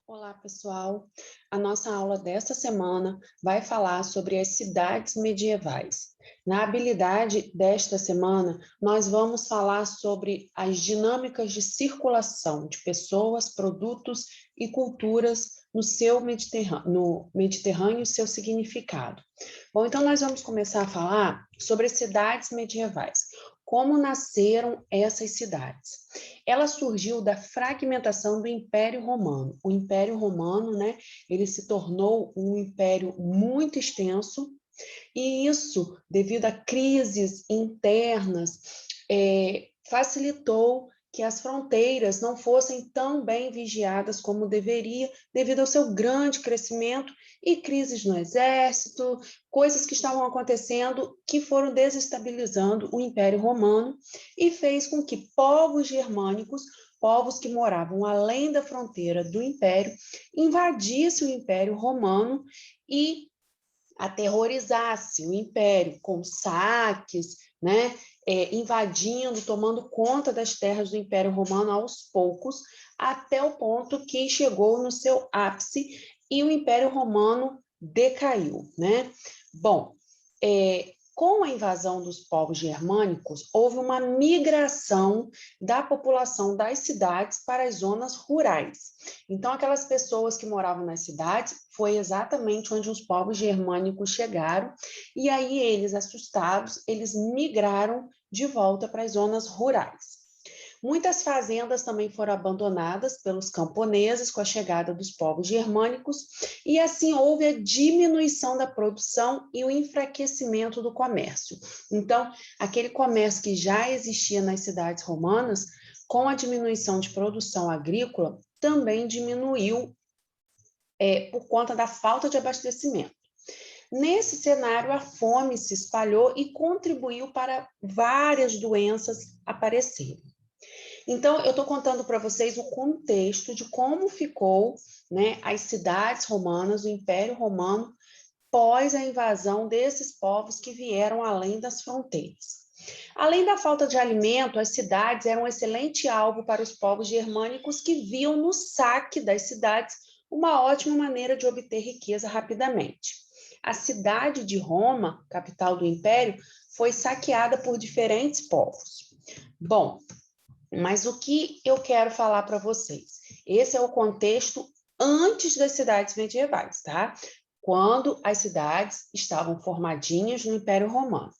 Olá, pessoal. A nossa aula desta semana vai falar sobre as cidades medievais. Na habilidade desta semana, nós vamos falar sobre as dinâmicas de circulação de pessoas, produtos e culturas no Mediterrâneo e seu significado. Bom, então nós vamos começar a falar sobre as cidades medievais. Como nasceram essas cidades? Ela surgiu da fragmentação do Império Romano. O Império Romano, né, ele se tornou um império muito extenso, e isso, devido a crises internas, facilitou que as fronteiras não fossem tão bem vigiadas como deveria, devido ao seu grande crescimento e crises no exército, coisas que estavam acontecendo que foram desestabilizando o Império Romano e fez com que povos germânicos, povos que moravam além da fronteira do Império, invadissem o Império Romano e aterrorizasse o Império com saques, né, invadindo, tomando conta das terras do Império Romano aos poucos, até o ponto que chegou no seu ápice e o Império Romano decaiu, né? Bom, com a invasão dos povos germânicos, houve uma migração da população das cidades para as zonas rurais. Então, aquelas pessoas que moravam nas cidades, foi exatamente onde os povos germânicos chegaram, e aí eles, assustados, eles migraram de volta para as zonas rurais. Muitas fazendas também foram abandonadas pelos camponeses com a chegada dos povos germânicos, e assim houve a diminuição da produção e o enfraquecimento do comércio. Então, aquele comércio que já existia nas cidades romanas, com a diminuição de produção agrícola, também diminuiu por conta da falta de abastecimento. Nesse cenário, a fome se espalhou e contribuiu para várias doenças aparecerem. Então, eu estou contando para vocês o contexto de como ficou, né, as cidades romanas, o Império Romano, pós a invasão desses povos que vieram além das fronteiras. Além da falta de alimento, as cidades eram um excelente alvo para os povos germânicos que viam no saque das cidades uma ótima maneira de obter riqueza rapidamente. A cidade de Roma, capital do Império, foi saqueada por diferentes povos. Bom, mas o que eu quero falar para vocês? Esse é o contexto antes das cidades medievais, tá? Quando as cidades estavam formadinhas no Império Romano.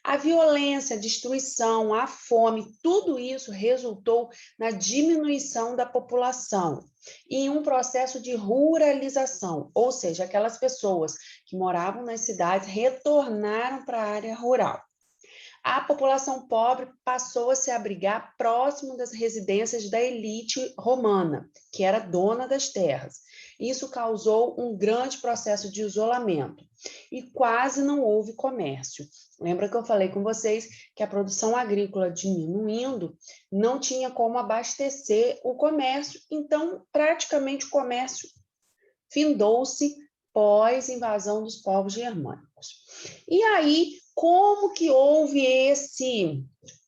A violência, a destruição, a fome, tudo isso resultou na diminuição da população e em um processo de ruralização, ou seja, aquelas pessoas que moravam nas cidades retornaram para a área rural. A população pobre passou a se abrigar próximo das residências da elite romana, que era dona das terras. Isso causou um grande processo de isolamento e quase não houve comércio. Lembra que eu falei com vocês que a produção agrícola diminuindo não tinha como abastecer o comércio, então praticamente o comércio findou-se pós invasão dos povos germânicos. E aí, como que houve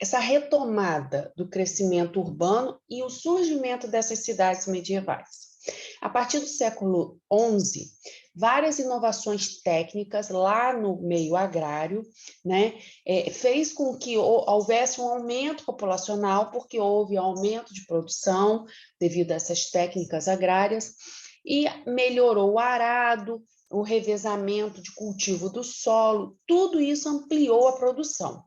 essa retomada do crescimento urbano e o surgimento dessas cidades medievais? A partir do século XI, várias inovações técnicas lá no meio agrário, né, fez com que houvesse um aumento populacional, porque houve aumento de produção devido a essas técnicas agrárias, e melhorou o arado, o revezamento de cultivo do solo, tudo isso ampliou a produção.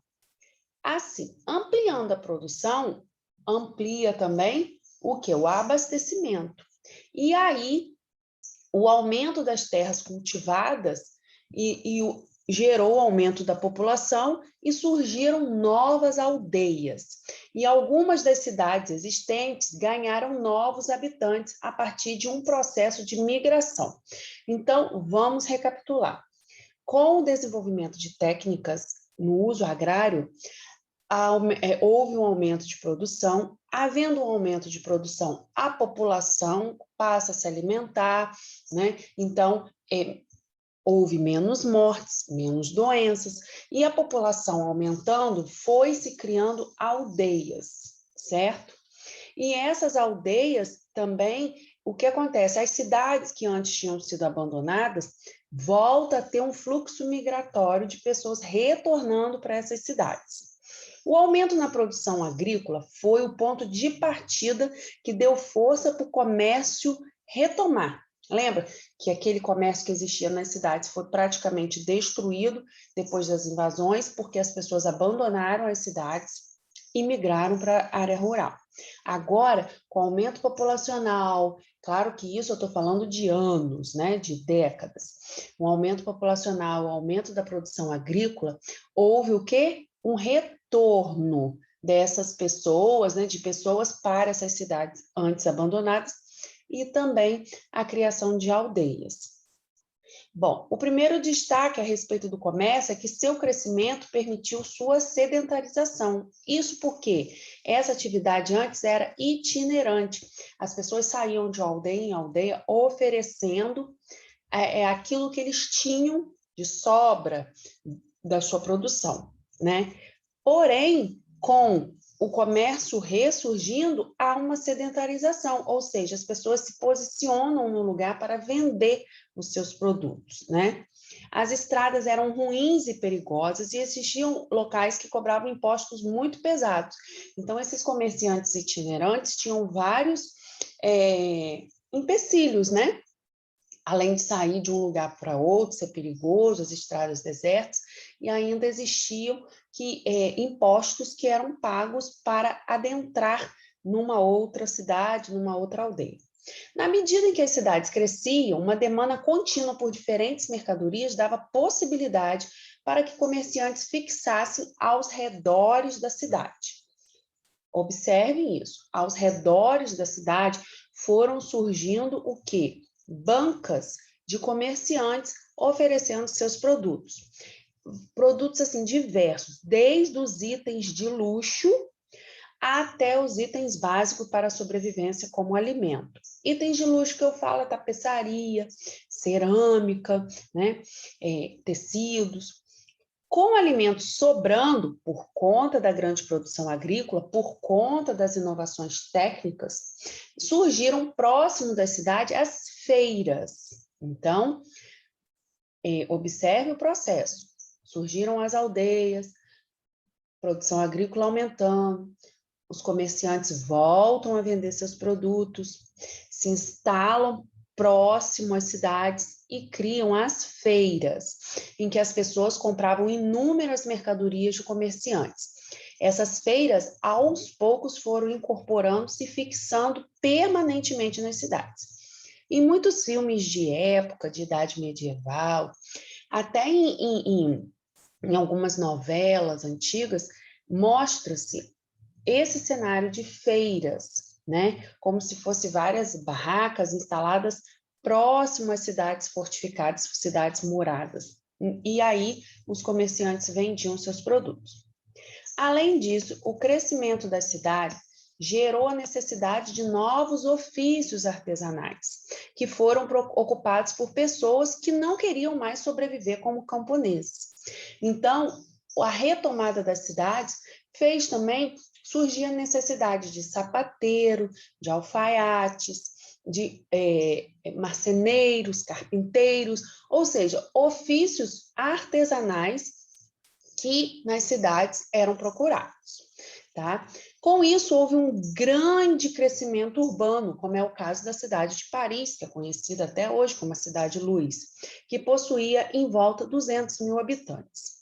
Assim, ampliando a produção, amplia também o que? O abastecimento. E aí, o aumento das terras cultivadas gerou o aumento da população e surgiram novas aldeias. E algumas das cidades existentes ganharam novos habitantes a partir de um processo de migração. Então, vamos recapitular. Com o desenvolvimento de técnicas no uso agrário, houve um aumento de produção. Havendo um aumento de produção, a população passa a se alimentar, né? Então, houve menos mortes, menos doenças, e a população aumentando, foi se criando aldeias, certo? E essas aldeias também o que acontece? As cidades que antes tinham sido abandonadas volta a ter um fluxo migratório de pessoas retornando para essas cidades. O aumento na produção agrícola foi o ponto de partida que deu força para o comércio retomar. Lembra que aquele comércio que existia nas cidades foi praticamente destruído depois das invasões, porque as pessoas abandonaram as cidades e migraram para a área rural. Agora, com o aumento populacional, claro que isso eu estou falando de anos, né, de décadas, o aumento populacional, o aumento da produção agrícola, houve o quê? Um retorno dessas pessoas, né, de pessoas para essas cidades antes abandonadas, e também a criação de aldeias. Bom, o primeiro destaque a respeito do comércio é que seu crescimento permitiu sua sedentarização. Isso porque essa atividade antes era itinerante. As pessoas saíam de aldeia em aldeia oferecendo aquilo que eles tinham de sobra da sua produção, né? Porém, com o comércio ressurgindo, há uma sedentarização, ou seja, as pessoas se posicionam no lugar para vender os seus produtos, né? As estradas eram ruins e perigosas e existiam locais que cobravam impostos muito pesados. Então, esses comerciantes itinerantes tinham vários empecilhos, né? Além de sair de um lugar para outro, ser perigoso, as estradas desertas, e ainda existiam impostos que eram pagos para adentrar numa outra cidade, numa outra aldeia. Na medida em que as cidades cresciam, uma demanda contínua por diferentes mercadorias dava possibilidade para que comerciantes fixassem aos redores da cidade. Observem isso, aos redores da cidade foram surgindo o quê? Bancas de comerciantes oferecendo seus produtos. Produtos assim diversos, desde os itens de luxo até os itens básicos para a sobrevivência como alimento. Itens de luxo que eu falo é tapeçaria, cerâmica, né? Tecidos. Com alimentos sobrando por conta da grande produção agrícola, por conta das inovações técnicas, surgiram próximo da cidade as feiras. Então, observe o processo. Surgiram as aldeias, produção agrícola aumentando, os comerciantes voltam a vender seus produtos, se instalam próximo às cidades e criam as feiras, em que as pessoas compravam inúmeras mercadorias de comerciantes. Essas feiras, aos poucos, foram incorporando-se e fixando permanentemente nas cidades. Em muitos filmes de época, de idade medieval, até em algumas novelas antigas, mostra-se esse cenário de feiras, né? Como se fosse várias barracas instaladas próximo às cidades fortificadas, cidades muradas. E aí os comerciantes vendiam seus produtos. Além disso, o crescimento das cidades gerou a necessidade de novos ofícios artesanais, que foram ocupados por pessoas que não queriam mais sobreviver como camponeses. Então, a retomada das cidades fez também surgir a necessidade de sapateiro, de alfaiates, de marceneiros, carpinteiros, ou seja, ofícios artesanais que nas cidades eram procurados, tá? Com isso, houve um grande crescimento urbano, como é o caso da cidade de Paris, que é conhecida até hoje como a Cidade Luz, que possuía em volta 200 mil habitantes.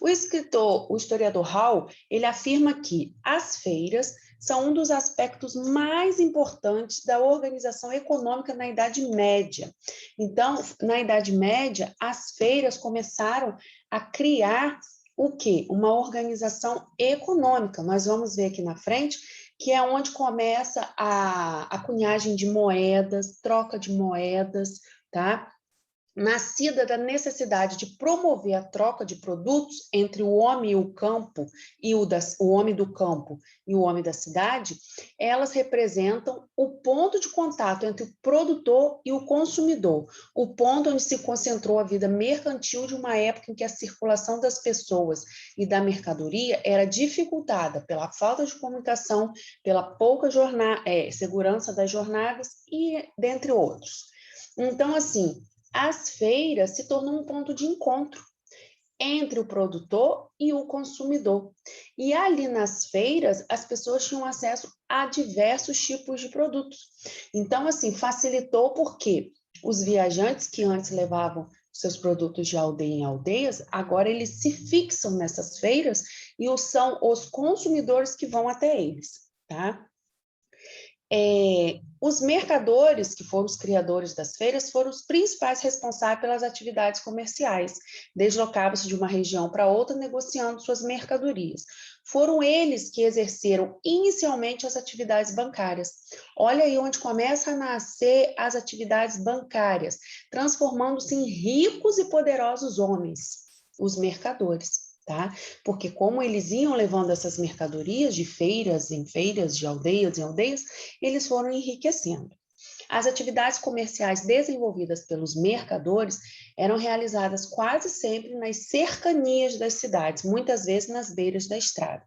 O historiador Hall, ele afirma que as feiras são um dos aspectos mais importantes da organização econômica na Idade Média. Então, na Idade Média, as feiras começaram a criar o quê? Uma organização econômica. Nós vamos ver aqui na frente que é onde começa a cunhagem de moedas, troca de moedas, tá? nascida da necessidade de promover a troca de produtos entre o homem e o campo, e o homem do campo e o homem da cidade, elas representam o ponto de contato entre o produtor e o consumidor, o ponto onde se concentrou a vida mercantil de uma época em que a circulação das pessoas e da mercadoria era dificultada pela falta de comunicação, pela pouca segurança das jornadas e dentre outros. Então, assim, as feiras se tornam um ponto de encontro entre o produtor e o consumidor. E ali nas feiras, as pessoas tinham acesso a diversos tipos de produtos. Então, assim, facilitou porque os viajantes que antes levavam seus produtos de aldeia em aldeias, agora eles se fixam nessas feiras e são os consumidores que vão até eles, tá? Os mercadores, que foram os criadores das feiras, foram os principais responsáveis pelas atividades comerciais, deslocavam-se de uma região para outra negociando suas mercadorias. Foram eles que exerceram inicialmente as atividades bancárias. Olha aí onde começa a nascer as atividades bancárias, transformando-se em ricos e poderosos homens, os mercadores. Tá? Porque como eles iam levando essas mercadorias de feiras em feiras, de aldeias em aldeias, eles foram enriquecendo. As atividades comerciais desenvolvidas pelos mercadores eram realizadas quase sempre nas cercanias das cidades, muitas vezes nas beiras da estrada.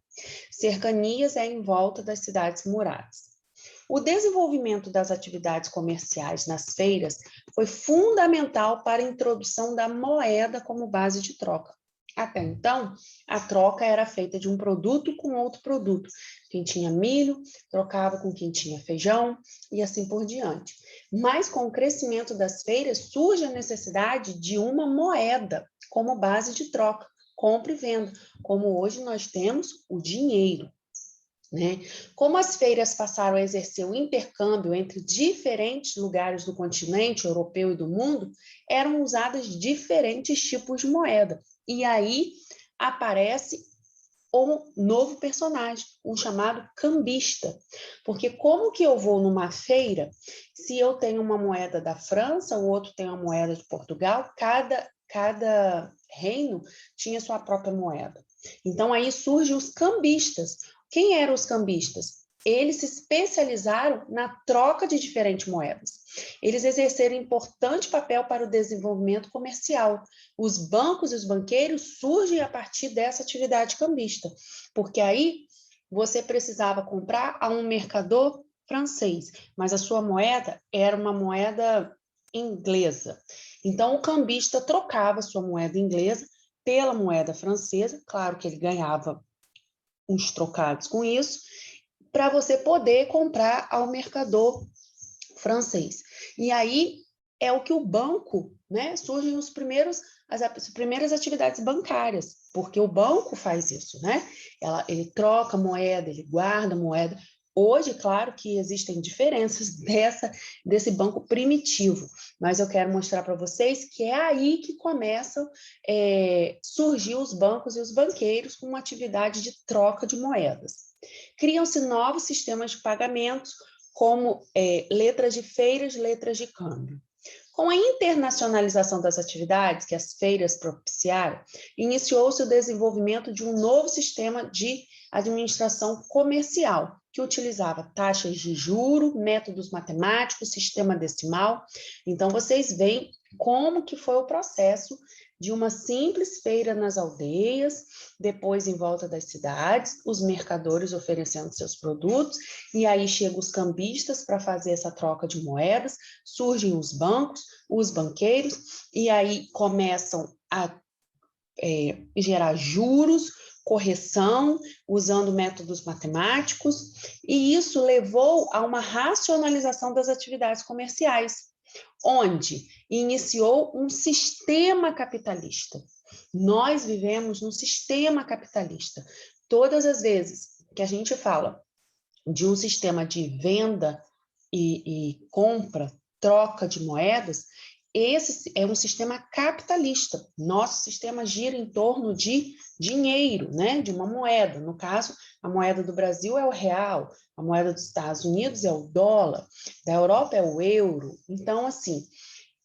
Cercanias é em volta das cidades muradas. O desenvolvimento das atividades comerciais nas feiras foi fundamental para a introdução da moeda como base de troca. Até então, a troca era feita de um produto com outro produto. Quem tinha milho trocava com quem tinha feijão e assim por diante. Mas com o crescimento das feiras surge a necessidade de uma moeda como base de troca, compra e venda, como hoje nós temos o dinheiro. Né? Como as feiras passaram a exercer o intercâmbio entre diferentes lugares do continente europeu e do mundo, eram usadas diferentes tipos de moeda. E aí aparece um novo personagem, um chamado cambista. Porque como que eu vou numa feira, se eu tenho uma moeda da França, o outro tem uma moeda de Portugal, cada reino tinha sua própria moeda. Então aí surgem os cambistas. Quem eram os cambistas? Eles se especializaram na troca de diferentes moedas. Eles exerceram importante papel para o desenvolvimento comercial. Os bancos e os banqueiros surgem a partir dessa atividade cambista, porque aí você precisava comprar a um mercador francês, mas a sua moeda era uma moeda inglesa. Então, o cambista trocava sua moeda inglesa pela moeda francesa, claro que ele ganhava uns trocados com isso, para você poder comprar ao mercador francês. E aí é o que o banco, né? Surgem as primeiras atividades bancárias, porque o banco faz isso, né? Ele troca moeda, ele guarda moeda. Hoje, claro que existem diferenças desse banco primitivo, mas eu quero mostrar para vocês que é aí que começam a surgir os bancos e os banqueiros com uma atividade de troca de moedas. Criam-se novos sistemas de pagamentos, como letras de feiras, letras de câmbio. Com a internacionalização das atividades que as feiras propiciaram, iniciou-se o desenvolvimento de um novo sistema de administração comercial, que utilizava taxas de juro, métodos matemáticos, sistema decimal. Então, vocês veem como que foi o processo de uma simples feira nas aldeias, depois em volta das cidades, os mercadores oferecendo seus produtos, e aí chegam os cambistas para fazer essa troca de moedas, surgem os bancos, os banqueiros, e aí começam a gerar juros, correção, usando métodos matemáticos, e isso levou a uma racionalização das atividades comerciais, onde iniciou um sistema capitalista. Nós vivemos num sistema capitalista. Todas as vezes que a gente fala de um sistema de venda e compra, troca de moedas, esse é um sistema capitalista. Nosso sistema gira em torno de dinheiro, né? De uma moeda. No caso, a moeda do Brasil é o real, a moeda dos Estados Unidos é o dólar, da Europa é o euro. Então, assim,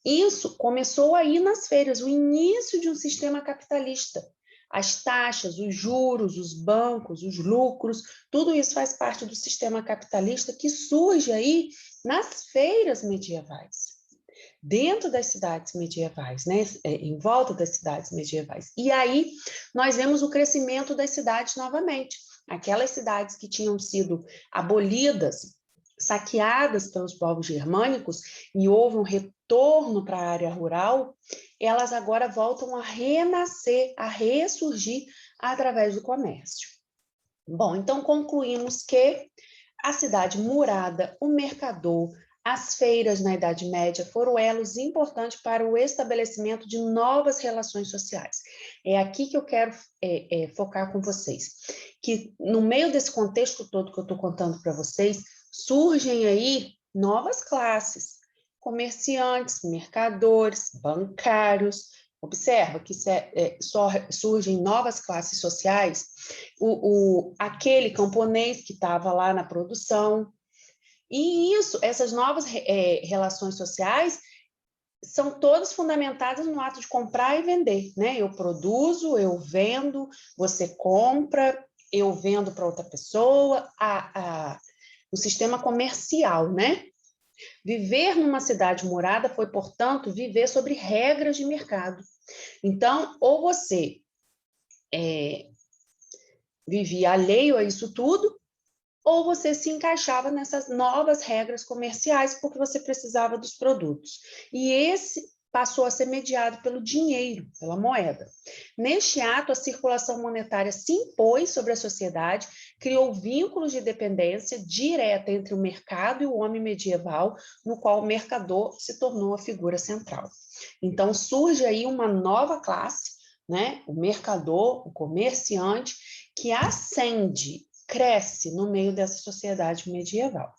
Isso começou aí nas feiras, o início de um sistema capitalista. As taxas, os juros, os bancos, os lucros, tudo isso faz parte do sistema capitalista que surge aí nas feiras medievais, dentro das cidades medievais, né? Em volta das cidades medievais. E aí nós vemos o crescimento das cidades novamente. Aquelas cidades que tinham sido abolidas, saqueadas pelos povos germânicos, e houve um retorno para a área rural, elas agora voltam a renascer, a ressurgir através do comércio. Bom, então concluímos que a cidade murada, o mercador, as feiras na Idade Média foram elos importantes para o estabelecimento de novas relações sociais. É aqui que eu quero focar com vocês, que no meio desse contexto todo que eu estou contando para vocês, surgem aí novas classes, comerciantes, mercadores, bancários. Observa que surgem novas classes sociais, aquele camponês que estava lá na produção. E essas novas relações sociais são todas fundamentadas no ato de comprar e vender, né? Eu produzo, eu vendo, você compra, eu vendo para outra pessoa, o sistema comercial, né? Viver numa cidade murada foi, portanto, viver sobre regras de mercado. Então, ou você vivia alheio a isso tudo, ou você se encaixava nessas novas regras comerciais porque você precisava dos produtos. E esse passou a ser mediado pelo dinheiro, pela moeda. Neste ato, a circulação monetária se impôs sobre a sociedade, criou vínculos de dependência direta entre o mercado e o homem medieval, no qual o mercador se tornou a figura central. Então, surge aí uma nova classe, né? O mercador, o comerciante, que ascende, cresce no meio dessa sociedade medieval.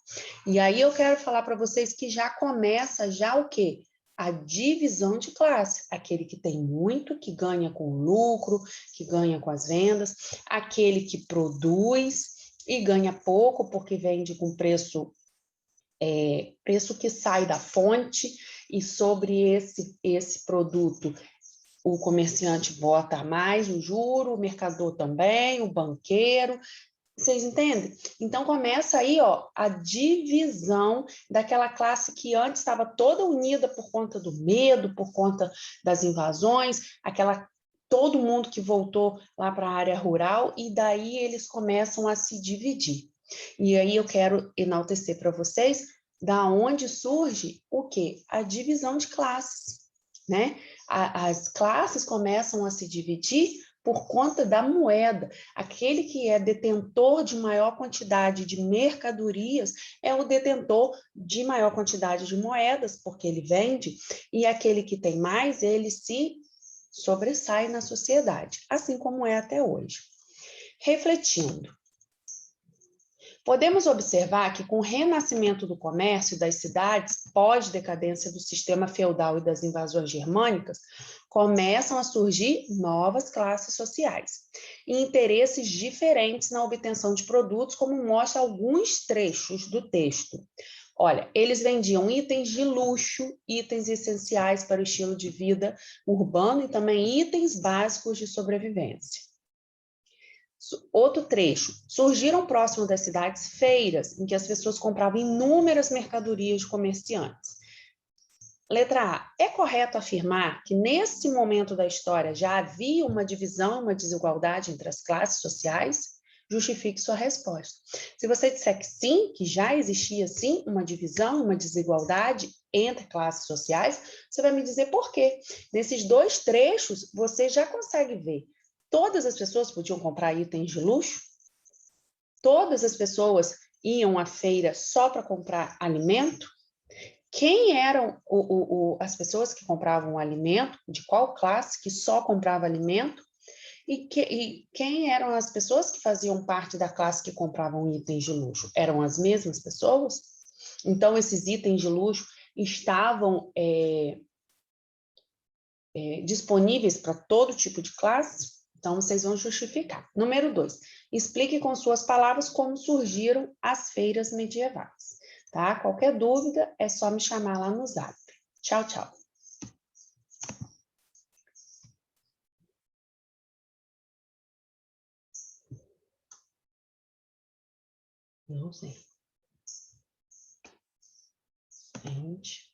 E aí eu quero falar para vocês que já começa o quê? A divisão de classe. Aquele que tem muito, que ganha com lucro, que ganha com as vendas, aquele que produz e ganha pouco porque vende com preço que sai da fonte, e sobre esse produto o comerciante bota mais o juro, o mercador também, o banqueiro. Vocês entendem? Então começa aí, ó, a divisão daquela classe que antes estava toda unida por conta do medo, por conta das invasões, todo mundo que voltou lá para a área rural, e daí eles começam a se dividir. E aí eu quero enaltecer para vocês da onde surge o quê? A divisão de classes, né? As classes começam a se dividir por conta da moeda. Aquele que é detentor de maior quantidade de mercadorias é o detentor de maior quantidade de moedas, porque ele vende, e aquele que tem mais, ele se sobressai na sociedade, assim como é até hoje. Refletindo, podemos observar que, com o renascimento do comércio das cidades, pós-decadência do sistema feudal e das invasões germânicas, começam a surgir novas classes sociais e interesses diferentes na obtenção de produtos, como mostra alguns trechos do texto. Olha, eles vendiam itens de luxo, itens essenciais para o estilo de vida urbano e também itens básicos de sobrevivência. Outro trecho, surgiram próximo das cidades feiras, em que as pessoas compravam inúmeras mercadorias de comerciantes. Letra A, é correto afirmar que nesse momento da história já havia uma divisão, uma desigualdade entre as classes sociais? Justifique sua resposta. Se você disser que sim, que já existia sim uma divisão, uma desigualdade entre classes sociais, você vai me dizer por quê. Nesses dois trechos, você já consegue ver. Todas as pessoas podiam comprar itens de luxo? Todas as pessoas iam à feira só para comprar alimento? Quem eram as pessoas que compravam alimento? De qual classe que só comprava alimento? E quem eram as pessoas que faziam parte da classe que compravam itens de luxo? Eram as mesmas pessoas? Então, esses itens de luxo estavam disponíveis para todo tipo de classe? Então, vocês vão justificar. Número 2, explique com suas palavras como surgiram as feiras medievais. Tá? Qualquer dúvida, é só me chamar lá no Zap. Tchau, tchau. Não sei. Gente.